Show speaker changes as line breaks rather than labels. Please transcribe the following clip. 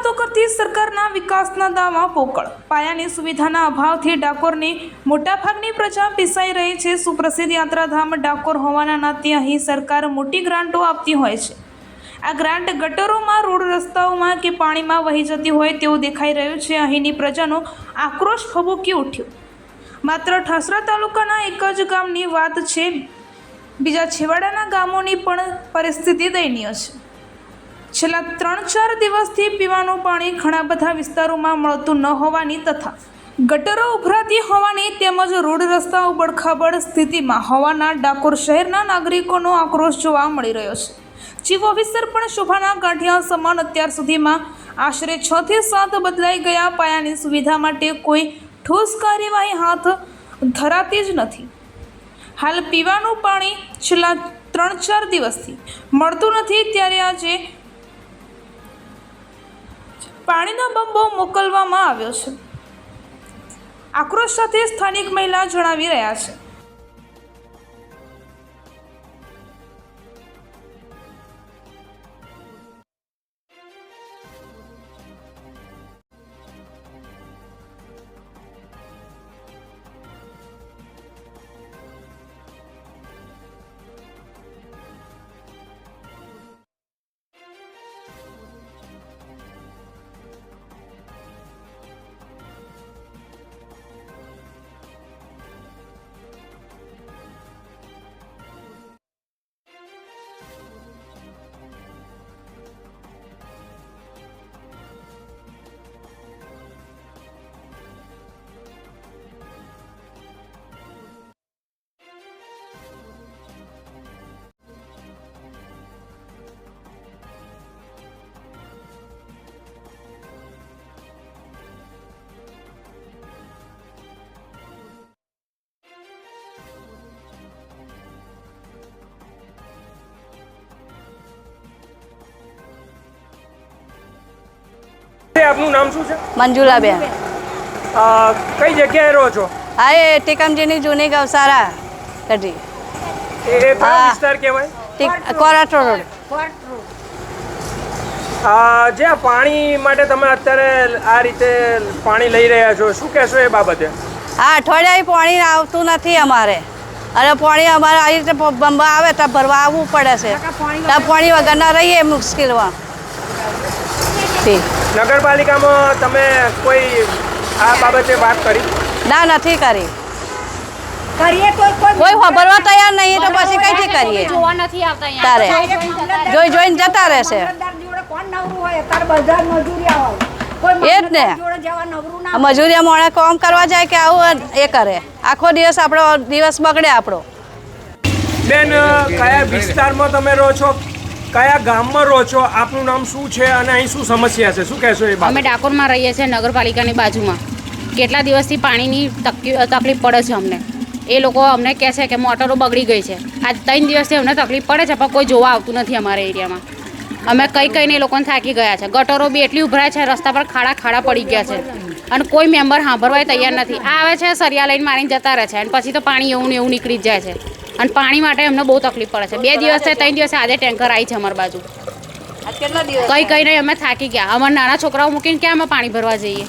વાતો કરતી સરકારના વિકાસના દાવા પોકળ। પાયાની સુવિધાના અભાવથી ડાકોરની મોટાભાગની પ્રજા પીસાઈ રહી છે। સુપ્રસિદ્ધ યાત્રાધામ ડાકોર હોવાના નાતે અહીં સરકાર મોટી ગ્રાન્ટો આપતી હોય છે। આ ગ્રાન્ટ ગટરોમાં, રોડ રસ્તાઓમાં કે પાણીમાં વહી જતી હોય તેવું દેખાઈ રહ્યું છે। અહીંની પ્રજાનો આક્રોશ ભભૂકી ઉઠ્યો। માત્ર ઠાસરા તાલુકાના એક જ ગામની વાત છે, બીજા છેવાડાના ગામોની પણ પરિસ્થિતિ દયનીય છે। છેલ્લા 3-4 દિવસથી પીવાનું પાણી ઘણા બધા વિસ્તારોમાં મળતું ન હોવાની તથા ગટરો ઉભરાતી હોવાની તેમજ રોડ રસ્તાઓ બળખાબળ સ્થિતિમાં હોવાના ડાકોર શહેરના નાગરિકોનો આક્રોશ જોવા મળી રહ્યો છે। ચીફ ઓફિસર પણ શોભાના ગાંઠિયા સમાન અત્યાર સુધીમાં આશરે 6 થી 7 બદલાઈ ગયા। પાયાની સુવિધા માટે કોઈ ઠોસ કાર્યવાહી હાથ ધરાતી જ નથી। હાલ પીવાનું પાણી છેલ્લા 3-4 દિવસથી મળતું નથી, ત્યારે આજે પાણીનો બંબો મોકલવામાં આવ્યો છે। આક્રોશ સાથે સ્થાનિક મહિલા જણાવી રહ્યા છે।
આપનું નામ શું છે?
મંજુલાબેન।
કઈ જગ્યાએ રહો છો?
હા, એ ટીકમજીની જૂની ગૌશાળા કઢી।
એ કયો વિસ્તાર કહેવાય?
કોરાટ રોડ।
જે આ પાણી માટે તમે અત્યારે આ રીતે પાણી લઈ રહ્યા છો, શું કહેશો એ બાબતે?
હા, અઠવાડિયાએ પાણી આવતું નથી અમારે, અને પાણી અમારે આ રીતે બંબા આવે તો ભરવા આવવું પડે છે। તો પાણી વગરના રહીએ મુશ્કેલમાં।
નગરપાલિકામાં તમે કોઈ આ બાબતે વાત કરી?
ના, નથી કરી। કોઈ ખબરવા તૈયાર નહીં તો પછી કઈથી કરીએ? તારે જોઈને જતા રહેશે। એ જ ને, મજૂરિયા મોણે કામ કરવા જાય કે આવું એ કરે, આખો દિવસ આપણો દિવસ બગડે આપણો।
બેન, કયા વિસ્તારમાં તમે રહો છો? કયા ગામમાં રહો છો? આપનું નામ શું છે અને અહીં શું સમસ્યા છે, શું કહેશો એ બાબતે?
અમે ડાકોરમાં રહીએ છીએ, નગરપાલિકાની બાજુમાં। કેટલા દિવસથી પાણીની તકલીફ પડે છે અમને। એ લોકો અમને કહે છે કે મોટરો બગડી ગઈ છે। આજ 3 દિવસથી અમને તકલીફ પડે છે, પણ કોઈ જોવા આવતું નથી અમારા એરિયામાં। અમે કઈને એ લોકોને થાકી ગયા છે। ગટરો બી એટલી ઉભરાય છે, રસ્તા પર ખાડા પડી ગયા છે, અને કોઈ મેમ્બર સાંભળવા તૈયાર નથી। આવે છે, સરિયા લઈને મારીને જતા રહે છે, અને પછી તો પાણી એવું ને એવું નીકળી જ જાય છે, અને પાણી માટે અમને બહુ તકલીફ પડે છે। 2 દિવસથી 3 દિવસે આજે ટેન્કર આવી છે અમારી બાજુ। કઈને અમે થાકી ગયા। અમારા નાના છોકરાઓ મૂકીને ક્યાં અમે પાણી ભરવા જઈએ?